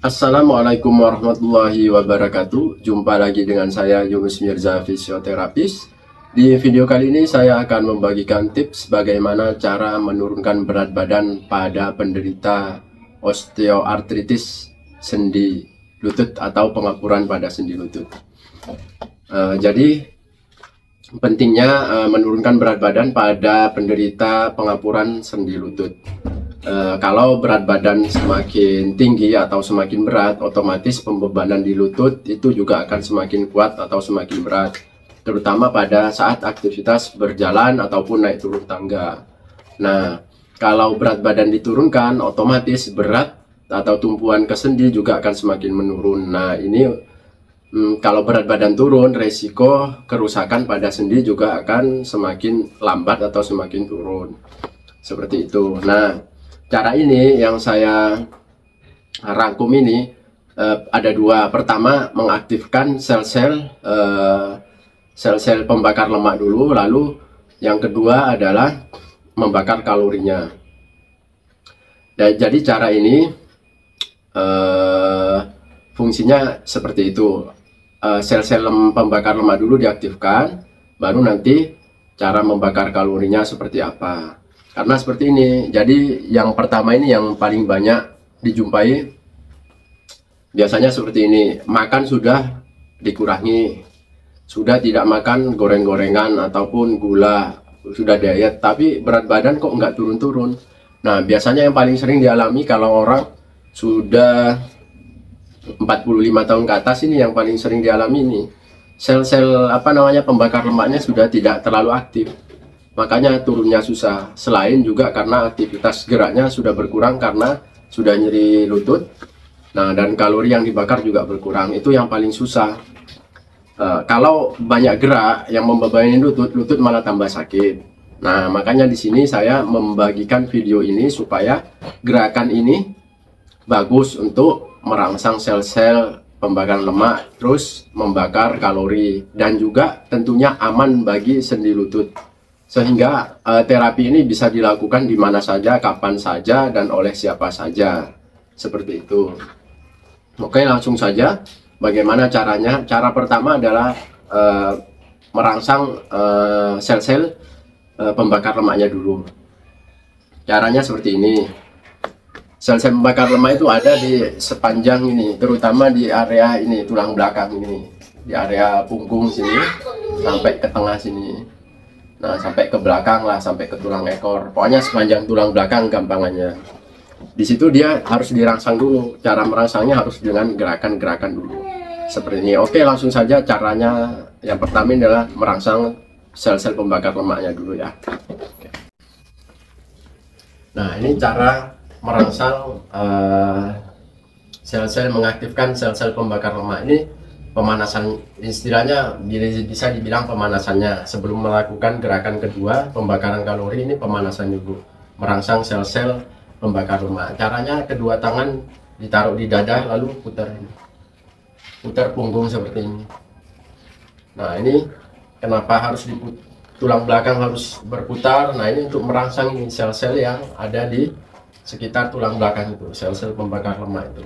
Assalamualaikum warahmatullahi wabarakatuh. Jumpa lagi dengan saya Yunus Mirza, fisioterapis. Di video kali ini saya akan membagikan tips bagaimana cara menurunkan berat badan pada penderita osteoartritis sendi lutut atau pengapuran pada sendi lutut. Jadi pentingnya menurunkan berat badan pada penderita pengapuran sendi lutut. Kalau berat badan semakin tinggi atau semakin berat, otomatis pembebanan di lutut itu juga akan semakin kuat atau semakin berat, terutama pada saat aktivitas berjalan ataupun naik turun tangga. Nah, kalau berat badan diturunkan, otomatis berat atau tumpuan ke sendi juga akan semakin menurun. Nah, ini kalau berat badan turun, resiko kerusakan pada sendi juga akan semakin lambat atau semakin turun. Seperti itu. Nah, cara ini yang saya rangkum ini ada dua. Pertama, mengaktifkan sel-sel pembakar lemak dulu, lalu yang kedua adalah membakar kalorinya. Dan jadi cara ini fungsinya seperti itu. Sel-sel pembakar lemak dulu diaktifkan, baru nanti cara membakar kalorinya seperti apa. Karena seperti ini, jadi yang pertama ini yang paling banyak dijumpai biasanya seperti ini. Makan sudah dikurangi, sudah tidak makan goreng-gorengan ataupun gula, sudah diet, tapi berat badan kok nggak turun-turun. Nah, biasanya yang paling sering dialami kalau orang sudah 45 tahun ke atas, ini yang paling sering dialami ini. Sel-sel pembakar lemaknya sudah tidak terlalu aktif. Makanya turunnya susah. Selain juga karena aktivitas geraknya sudah berkurang karena sudah nyeri lutut. Nah, dan kalori yang dibakar juga berkurang. Itu yang paling susah. Kalau banyak gerak yang membebani lutut, lutut malah tambah sakit. Nah, makanya di sini saya membagikan video ini supaya gerakan ini bagus untuk merangsang sel-sel pembakaran lemak, terus membakar kalori, dan juga tentunya aman bagi sendi lutut. Sehingga terapi ini bisa dilakukan di mana saja, kapan saja, dan oleh siapa saja. Seperti itu. Oke, langsung saja. Bagaimana caranya? Cara pertama adalah merangsang sel-sel pembakar lemaknya dulu. Caranya seperti ini. Sel-sel pembakar lemak itu ada di sepanjang ini, terutama di area ini, tulang belakang ini. Di area punggung sini, sampai ke tengah sini. Nah, sampai ke belakang lah, sampai ke tulang ekor. Pokoknya sepanjang tulang belakang gampangannya. Di situ dia harus dirangsang dulu. Cara merangsangnya harus dengan gerakan-gerakan dulu. Seperti ini. Oke, langsung saja caranya. Yang pertama adalah merangsang sel-sel pembakar lemaknya dulu ya. Oke. Nah, ini cara merangsang sel-sel, mengaktifkan sel-sel pembakar lemak ini. Pemanasan, istilahnya bisa dibilang pemanasannya sebelum melakukan gerakan kedua, pembakaran kalori. Ini pemanasan dulu, merangsang sel-sel pembakar lemak. Caranya kedua tangan ditaruh di dada, lalu putar punggung seperti ini. Nah, ini kenapa harus tulang belakang harus berputar? Nah, ini untuk merangsang ini sel-sel yang ada di sekitar tulang belakang itu, sel-sel pembakar lemak itu.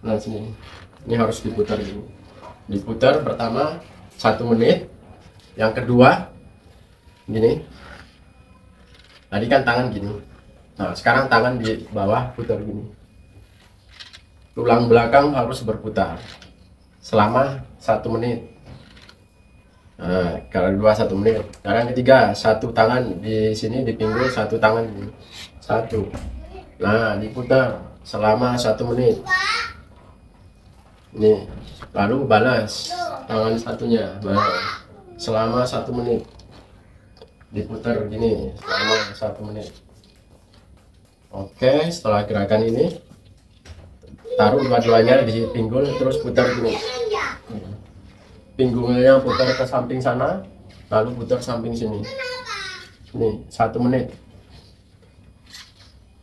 Nah, sini ini harus diputar ini. Diputar pertama 1 menit, yang kedua gini. Tadi kan tangan gini, nah sekarang tangan di bawah, putar gini. Tulang belakang harus berputar selama 1 menit. Nah, kalau kedua 1 menit. Sekarang ketiga, satu tangan di sini di pinggul, satu tangan di satu. Nah, diputar selama 1 menit. Ini, lalu balas tangan satunya, balas selama 1 menit. Diputar gini selama 1 menit. Oke, setelah gerakan ini taruh dua-duanya di pinggul, terus putar gini. Pinggulnya putar ke samping sana, lalu putar samping sini. Ini 1 menit.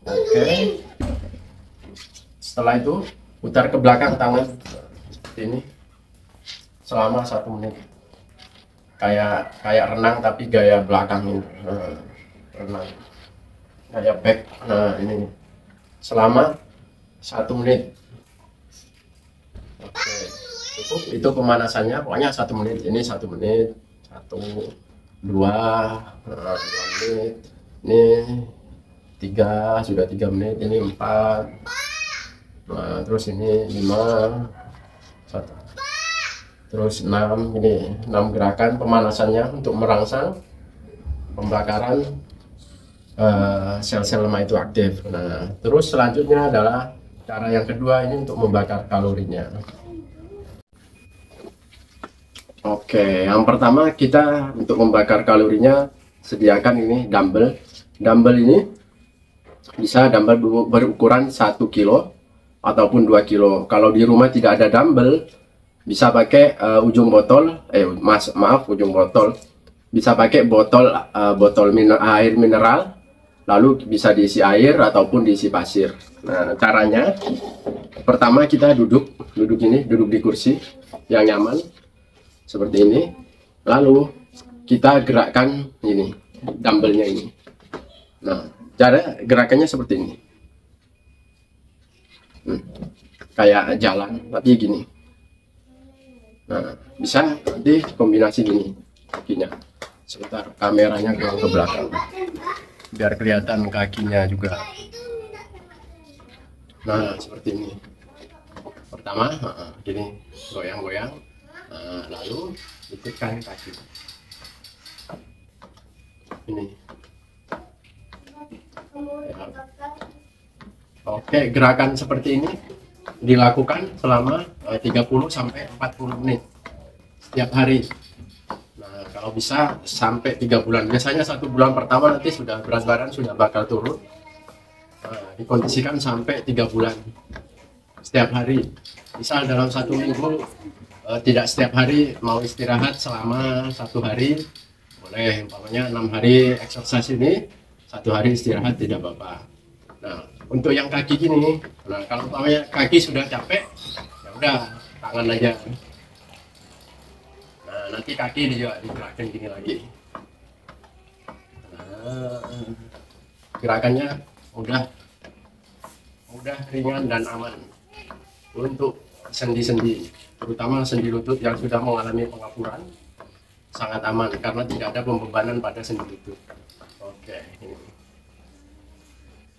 Oke, setelah itu putar ke belakang tangan seperti ini selama 1 menit. Kayak renang tapi gaya belakang ini. Renang kayak back. Nah, ini selama 1 menit. Itu pemanasannya pokoknya 1 menit, ini 1 menit, 1, 2 menit, ini 3, sudah 3 menit, ini 4, nah, terus ini 5, 1, terus 6, ini 6 gerakan pemanasannya untuk merangsang pembakaran sel-sel lemak itu aktif. Nah, terus selanjutnya adalah cara yang kedua, ini untuk membakar kalorinya. Oke, yang pertama kita untuk membakar kalorinya sediakan ini dumbbell. Dumbbell ini bisa dumbbell berukuran 1 kilo ataupun 2 kilo. Kalau di rumah tidak ada dumbbell, bisa pakai ujung botol, ujung botol. Bisa pakai botol air mineral, lalu bisa diisi air ataupun diisi pasir. Nah, caranya pertama kita duduk di kursi yang nyaman seperti ini, lalu kita gerakkan ini dumbbellnya ini. Nah, cara gerakannya seperti ini, kayak jalan tapi gini. Nah, bisa nanti kombinasi gini kakinya. Sebentar, kameranya ke belakang biar kelihatan kakinya juga. Nah, seperti ini. Pertama gini, goyang-goyang, lalu ikutkan kaki ini ya. Oke, gerakan seperti ini dilakukan selama 30 sampai 40 menit setiap hari. Nah, kalau bisa sampai 3 bulan. Biasanya 1 bulan pertama nanti sudah berat badan sudah bakal turun. Dikondisikan sampai 3 bulan setiap hari. Misal dalam 1 minggu tidak setiap hari, mau istirahat selama 1 hari boleh. Umpamanya 6 hari exercise ini, 1 hari istirahat tidak apa-apa. Nah, untuk yang kaki gini, nah kalau umpamanya kaki sudah capek, ya udah tangan aja. Nah, nanti kaki juga digerakkan gini lagi. Nah, gerakannya mudah, ringan dan aman untuk sendi-sendi, terutama sendi lutut yang sudah mengalami pengapuran. Sangat aman karena tidak ada pembebanan pada sendi lutut. Oke, ini.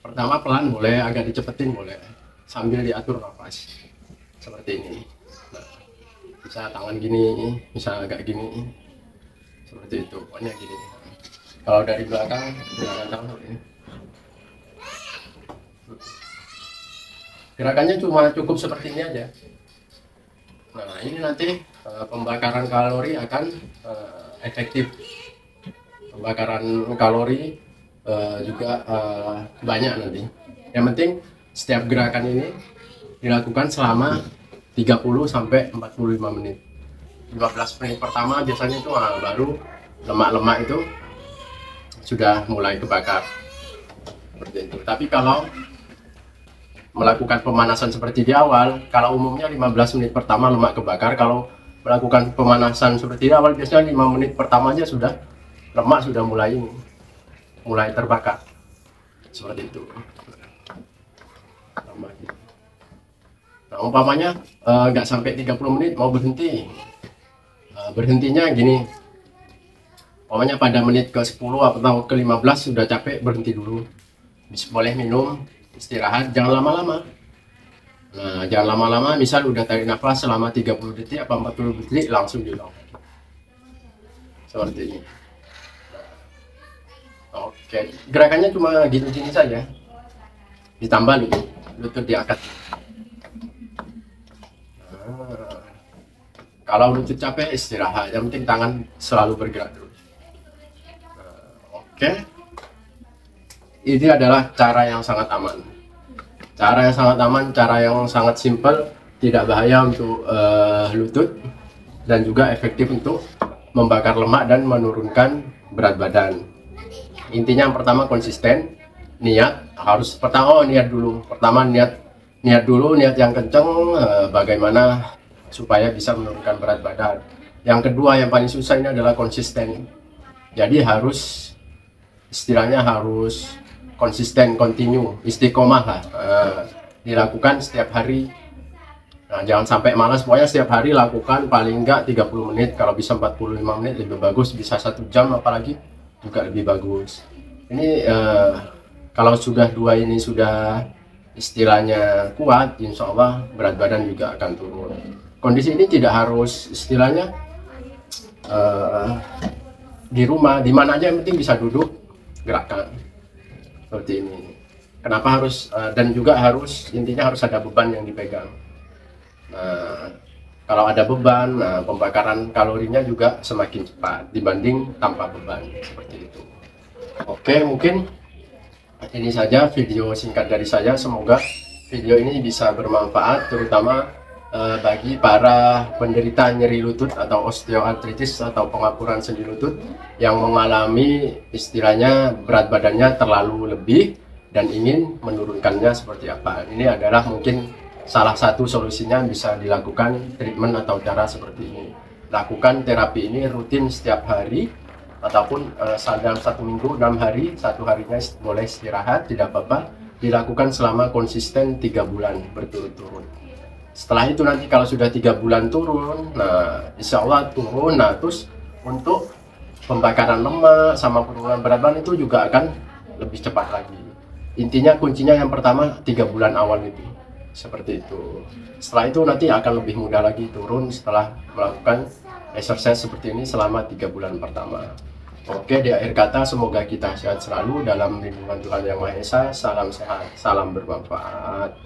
Pertama pelan boleh, agak dicepetin boleh, sambil diatur nafas seperti ini. Nah, bisa tangan gini, bisa agak gini, seperti itu. Pokoknya gini. Kalau dari belakang, gerakan tangan seperti ini. Gerakannya cuma cukup seperti ini aja. Nah, ini nanti pembakaran kalori akan efektif. Pembakaran kalori juga banyak nanti. Yang penting setiap gerakan ini dilakukan selama 30 sampai 45 menit. 15 menit pertama biasanya itu baru lemak-lemak itu sudah mulai kebakar. Seperti itu. Tapi kalau melakukan pemanasan seperti di awal, kalau umumnya 15 menit pertama lemak kebakar. Kalau melakukan pemanasan seperti di awal, biasanya 5 menit pertama aja sudah lemak sudah mulai terbakar. Seperti itu. Nah, umpamanya nggak sampai 30 menit mau berhenti, berhentinya gini. Umpamanya pada menit ke 10 atau ke 15 sudah capek, berhenti dulu. Boleh minum, istirahat, jangan lama-lama. Nah, jangan lama-lama, misal udah tarik nafas selama 30 detik atau 40 detik, langsung diulang. Seperti ini. Oke, gerakannya cuma gini-gini saja. Ditambah lutut diangkat. Nah, kalau lutut capek, istirahat. Yang penting tangan selalu bergerak terus. Nah, oke. Ini adalah cara yang sangat aman. Cara yang sangat simpel, tidak bahaya untuk lutut, dan juga efektif untuk membakar lemak dan menurunkan berat badan. Intinya yang pertama konsisten, niat harus niat dulu. Pertama niat yang kenceng, bagaimana supaya bisa menurunkan berat badan. Yang kedua yang paling susah ini adalah konsisten. Jadi istilahnya harus konsisten, continue, istiqomah lah, dilakukan setiap hari Nah, jangan sampai malas, pokoknya setiap hari lakukan paling enggak 30 menit, kalau bisa 45 menit lebih bagus, bisa 1 jam apalagi juga lebih bagus. Ini kalau sudah dua ini sudah istilahnya kuat, insya Allah berat badan juga akan turun. Kondisi ini tidak harus istilahnya di rumah, di mana aja yang penting bisa duduk, gerakan seperti ini. Kenapa harus dan juga harus intinya harus ada beban yang dipegang. Nah, kalau ada beban, nah, pembakaran kalorinya juga semakin cepat dibanding tanpa beban, seperti itu. Oke, mungkin ini saja video singkat dari saya. Semoga video ini bisa bermanfaat, terutama bagi para penderita nyeri lutut atau osteoartritis atau pengapuran sendi lutut yang mengalami istilahnya berat badannya terlalu lebih dan ingin menurunkannya seperti apa. Ini adalah mungkin salah satu solusinya, bisa dilakukan treatment atau cara seperti ini. Lakukan terapi ini rutin setiap hari ataupun dalam 1 minggu 6 hari, 1 harinya boleh istirahat, tidak apa-apa. Dilakukan selama konsisten 3 bulan berturut-turut. Setelah itu nanti kalau sudah 3 bulan turun, nah insya Allah turun. Nah terus untuk pembakaran lemak sama penurunan berat badan itu juga akan lebih cepat lagi. Intinya kuncinya yang pertama 3 bulan awal itu. Seperti itu. Setelah itu nanti akan lebih mudah lagi turun setelah melakukan exercise seperti ini selama 3 bulan pertama. Oke, di akhir kata semoga kita sehat selalu dalam lindungan Tuhan Yang Maha Esa. Salam sehat, salam bermanfaat.